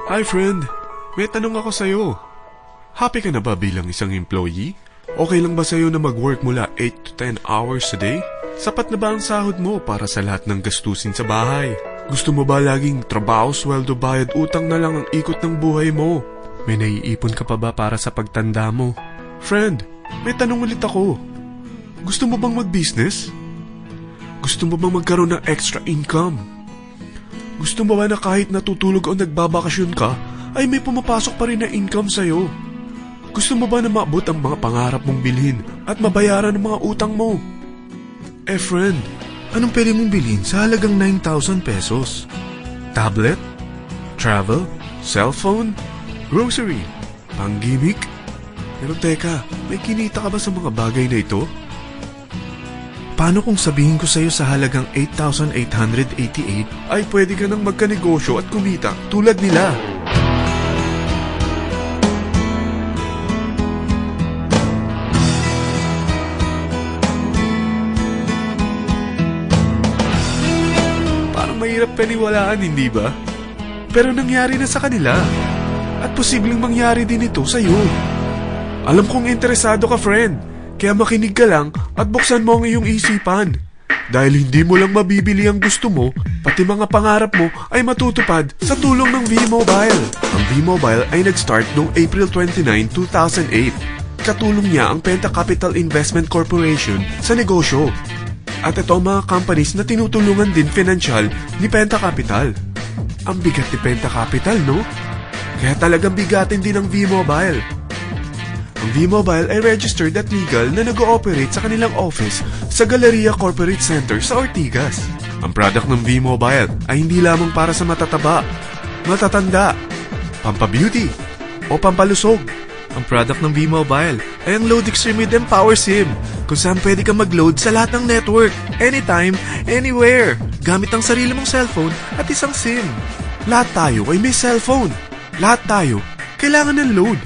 Hi friend, may tanong ako sa'yo. Happy ka na ba bilang isang employee? Okay lang ba sa'yo na mag-work mula 8 to 10 hours a day? Sapat na ba ang sahod mo para sa lahat ng gastusin sa bahay? Gusto mo ba laging trabaho, sweldo, bayad, utang na lang ang ikot ng buhay mo? May naiipon ka pa ba para sa pagtanda mo? Friend, may tanong ulit ako. Gusto mo bang mag-business? Gusto mo bang magkaroon ng extra income? Gusto mo ba na kahit natutulog o nagbabakasyon ka, ay may pumapasok pa rin na income sa'yo? Gusto mo ba na maabot ang mga pangarap mong bilhin at mabayaran ang mga utang mo? Friend, anong pwede mong bilhin sa halagang 9,000 pesos? Tablet? Travel? Cellphone? Grocery? Pang-gimmick? Pero teka, may kinita ka ba sa mga bagay na ito? Paano kung sabihin ko sa'yo sa halagang 8,888 ay pwede ka nang magkanegosyo at kumita tulad nila? Parang mahirap paniwalaan, hindi ba? Pero nangyari na sa kanila. At posibleng mangyari din ito sa'yo. Alam kong interesado ka, friend. Kaya makinig ka lang at buksan mo ang iyong isipan. Dahil hindi mo lang mabibili ang gusto mo, pati mga pangarap mo ay matutupad sa tulong ng V-Mobile. Ang V-Mobile ay nag-start noong April 29, 2008. Katulong niya ang Penta Capital Investment Corporation sa negosyo. At ito ang mga companies na tinutulungan din financial ni Penta Capital. Ang bigat ni Penta Capital, no? Kaya talagang bigatin din ang V-Mobile. Ang V-Mobile ay registered at legal na nag-ooperate sa kanilang office sa Galleria Corporate Center sa Ortigas. Ang product ng V-Mobile ay hindi lamang para sa matataba, matatanda, pampabeauty, o pampalusog. Ang product ng V-Mobile ay ang Load Extreme with Empower SIM, kung saan pwede kang mag-load sa lahat ng network, anytime, anywhere, gamit ang sarili mong cellphone at isang SIM. Lahat tayo ay may cellphone. Lahat tayo kailangan ng load.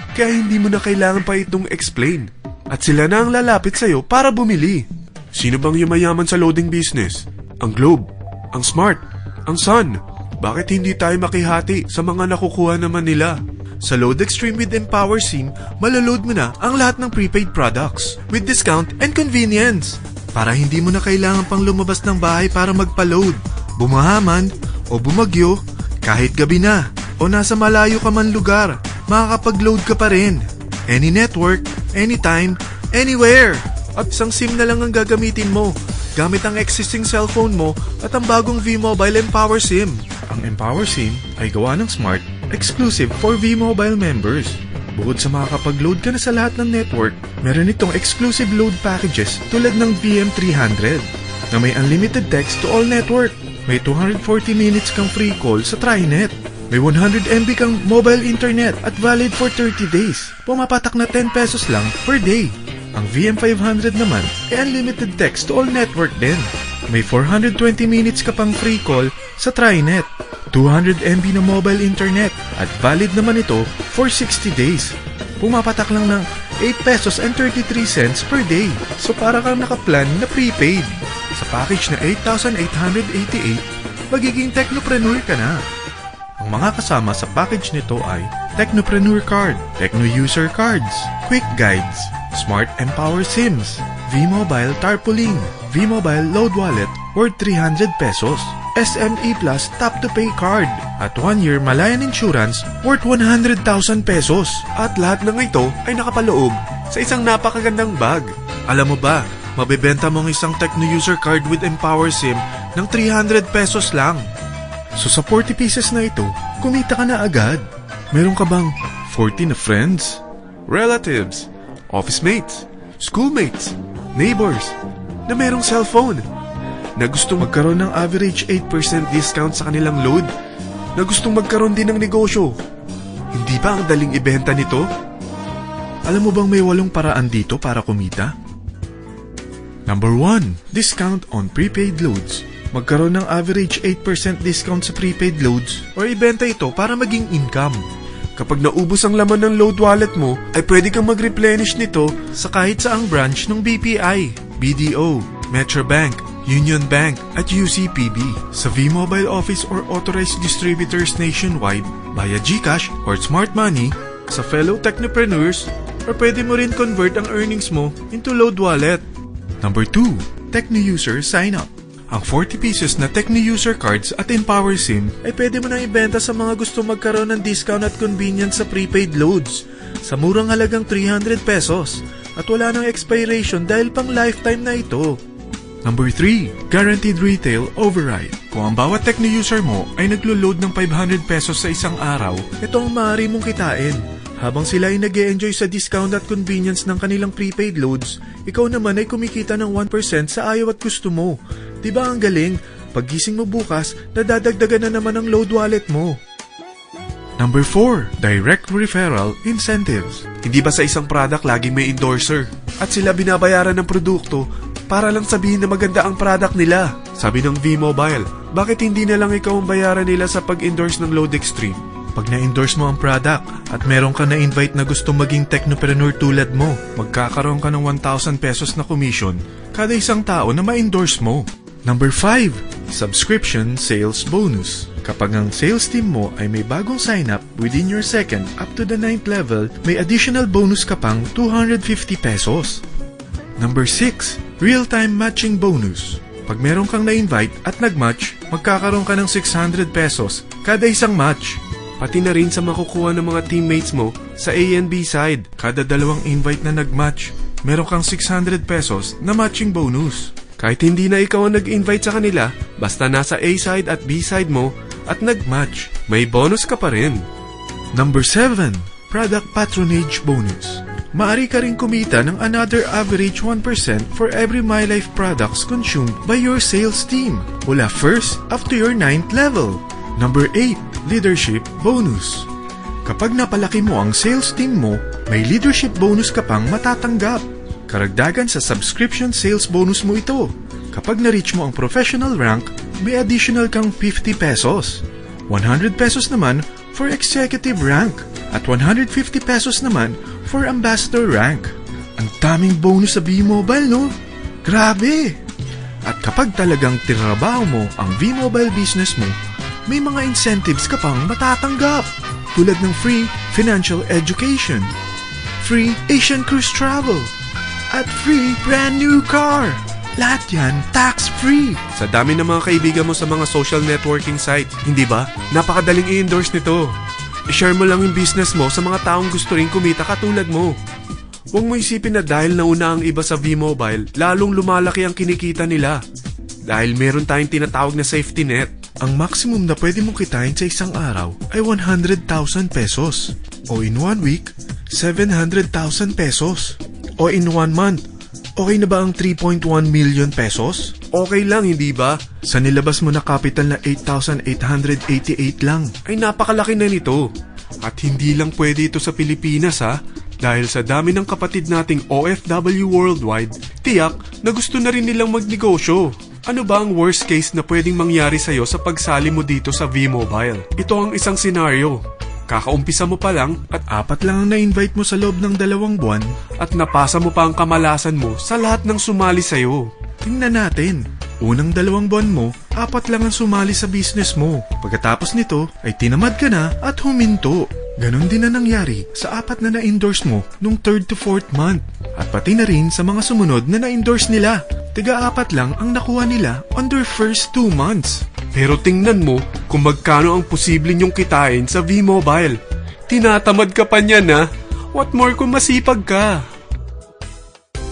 Kaya hindi mo na kailangan pa itong explain. At sila na ang lalapit sa'yo para bumili. Sino bang yumayaman sa loading business? Ang Globe, ang Smart, ang Sun. Bakit hindi tayo makihati sa mga nakukuha naman nila? Sa Load Extreme with Empower SIM, malaload mo na ang lahat ng prepaid products with discount and convenience. Para hindi mo na kailangan pang lumabas ng bahay para magpa-load. Bumahaman o bumagyo, kahit gabi na o nasa malayo ka man lugar, makakapag-load ka pa rin. Any network, anytime, anywhere. At isang SIM na lang ang gagamitin mo, gamit ang existing cellphone mo at ang bagong V-Mobile Empower SIM. Ang Empower SIM ay gawa ng Smart, exclusive for V-Mobile members. Bukod sa makakapag-load ka na sa lahat ng network, meron itong exclusive load packages tulad ng VM300 na may unlimited text to all network. May 240 minutes kang free call sa TriNet. May 100 MB kang mobile internet at valid for 30 days. Pumapatak na 10 pesos lang per day. Ang VM500 naman ay unlimited text to all network din. May 420 minutes ka pang free call sa TriNet. 200 MB na mobile internet at valid naman ito for 60 days. Pumapatak lang ng 8 pesos and 33 cents per day. So para kang nakaplan na prepaid. Sa package na 8,888, magiging technopreneur ka na. Ang mga kasama sa package nito ay Technopreneur Card, Techno User Cards, Quick Guides, Smart Empower SIMs, V-Mobile Tarpaulin, V-Mobile Load Wallet worth 300 pesos, SME Plus Tap to Pay Card, at 1-year Malayan Insurance worth 100,000 pesos. At lahat ng ito ay nakapaloob sa isang napakagandang bag. Alam mo ba, mabebenta mo ang isang Techno User Card with Empower SIM ng 300 pesos lang. So sa 40 pieces na ito, kumita ka na agad. Meron ka bang 40 na friends, relatives, office mates, schoolmates, neighbors, na merong cellphone, na gustong magkaroon ng average 8% discount sa kanilang load, na gustong magkaroon din ng negosyo? Hindi ba ang daling ibenta nito? Alam mo bang may 8 paraan dito para kumita? Number 1, discount on prepaid loads. Magkaroon ng average 8% discount sa prepaid loads o ibenta ito para maging income. Kapag naubos ang laman ng load wallet mo, ay pwede kang mag-replenish nito sa kahit saang branch ng BPI, BDO, Metrobank, Union Bank at UCPB, sa V-Mobile office or authorized distributors nationwide, via GCash or Smart Money, sa fellow technopreneurs, or pwede mo rin convert ang earnings mo into load wallet. Number 2, Techno-User Sign Up. Ang 40 pieces na Techno-User cards at Empower SIM ay pwede mo nang ibenta sa mga gusto magkaroon ng discount at convenience sa prepaid loads sa murang halagang 300 pesos at wala nang expiration dahil pang lifetime na ito. Number 3, Guaranteed Retail Override. Kung ang bawat Techno-User mo ay naglo-load ng 500 pesos sa isang araw, ito ang maaari mong kitain. Habang sila ay nag-e-enjoy sa discount at convenience ng kanilang prepaid loads, ikaw naman ay kumikita ng 1% sa ayaw at gusto mo. Diba ang galing? Paggising mo bukas, nadadagdagan na naman ang load wallet mo. Number 4, Direct Referral Incentives. Hindi ba sa isang product laging may endorser? At sila binabayaran ng produkto para lang sabihin na maganda ang product nila. Sabi ng V-Mobile, bakit hindi na lang ikaw ang bayaran nila sa pag-endorse ng Load Extreme? Pag na-endorse mo ang product at meron ka na-invite na gusto maging technopreneur tulad mo, magkakaroon ka ng 1,000 pesos na commission kada isang tao na ma-endorse mo. Number 5, Subscription Sales Bonus. Kapag ang sales team mo ay may bagong sign-up within your second up to the 9th level, may additional bonus ka pang 250 pesos. Number 6, Real-Time Matching Bonus. Pag meron kang na-invite at nag-match, magkakaroon ka ng 600 pesos kada isang match. Pati na rin sa makukuha ng mga teammates mo sa A and B side. Kada dalawang invite na nag-match, meron kang 600 pesos na matching bonus. Kahit hindi na ikaw ang nag-invite sa kanila, basta nasa A side at B side mo at nag-match, may bonus ka pa rin. Number 7, Product Patronage Bonus. Maari ka rin kumita ng another average 1% for every MyLife products consumed by your sales team mula 1st up to your 9th level. Number 8, Leadership Bonus. Kapag napalaki mo ang sales team mo, may leadership bonus ka pang matatanggap. Karagdagan sa subscription sales bonus mo ito. Kapag na-reach mo ang professional rank, may additional kang 50 pesos. 100 pesos naman for executive rank at 150 pesos naman for ambassador rank. Ang daming bonus sa V-Mobile, no? Grabe! At kapag talagang tinrabaho mo ang V-Mobile business mo, may mga incentives ka pang matatanggap tulad ng free financial education, free Asian cruise travel, at free brand new car. Lahat yan tax-free. Sa dami ng mga kaibigan mo sa mga social networking site, hindi ba? Napakadaling i-endorse nito. I-share mo lang yung business mo sa mga taong gusto rin kumita katulad mo. Huwag mo isipin na dahil nauna ang iba sa V-Mobile, lalong lumalaki ang kinikita nila. Dahil meron tayong tinatawag na safety net. Ang maximum na pwede mong kitain sa isang araw ay 100,000 pesos. O in 1 week, 700,000 pesos. O in 1 month, okay na ba ang 3.1 million pesos? Okay lang, hindi ba? Sa nilabas mo na capital na 8,888 lang, ay napakalaki na nito. At hindi lang pwede ito sa Pilipinas ha, dahil sa dami ng kapatid nating OFW worldwide, tiyak na gusto na rin nilang magnegosyo. Ano ba ang worst case na pwedeng mangyari sa'yo sa pagsali mo dito sa V-Mobile? Ito ang isang senaryo. Kakaumpisa mo pa lang at 4 lang ang na-invite mo sa loob ng 2 buwan at napasa mo pa ang kamalasan mo sa lahat ng sumali sa'yo. Tingnan natin. Unang 2 buwan mo, 4 lang ang sumali sa business mo. Pagkatapos nito, ay tinamad ka na at huminto. Ganon din na nangyari sa 4 na na-endorse mo nung 3rd to 4th month. At pati na rin sa mga sumunod na na-endorse nila. Tiga-4 lang ang nakuha nila on their first 2 months. Pero tingnan mo kung magkano ang posible nyong kitain sa V-Mobile. Tinatamad ka pa niyan ha? What more kung masipag ka?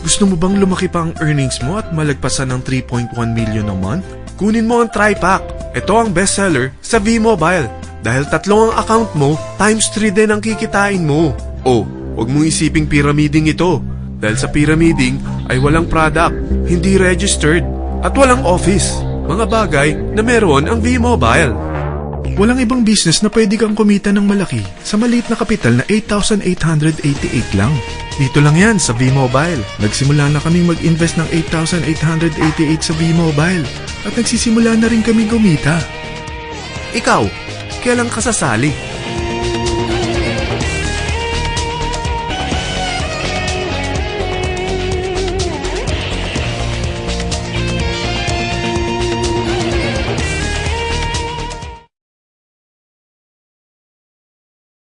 Gusto mo bang lumaki pa ang earnings mo at malagpasan ng 3.1 million a month? Kunin mo ang TriPack. Ito ang bestseller sa V-Mobile. Dahil 3 ang account mo, times 3 din ang kikitain mo. Oh, huwag mong isiping pyramiding ito. Dahil sa pyramiding ay walang product, hindi registered, at walang office. Mga bagay na meron ang V-Mobile. Walang ibang business na pwede kang kumita ng malaki sa maliit na kapital na 8,888 lang. Dito lang yan sa V-Mobile. Nagsimula na kaming mag-invest ng 8,888 sa V-Mobile at nagsisimula na rin kaming kumita. Ikaw, kailan ka sasali?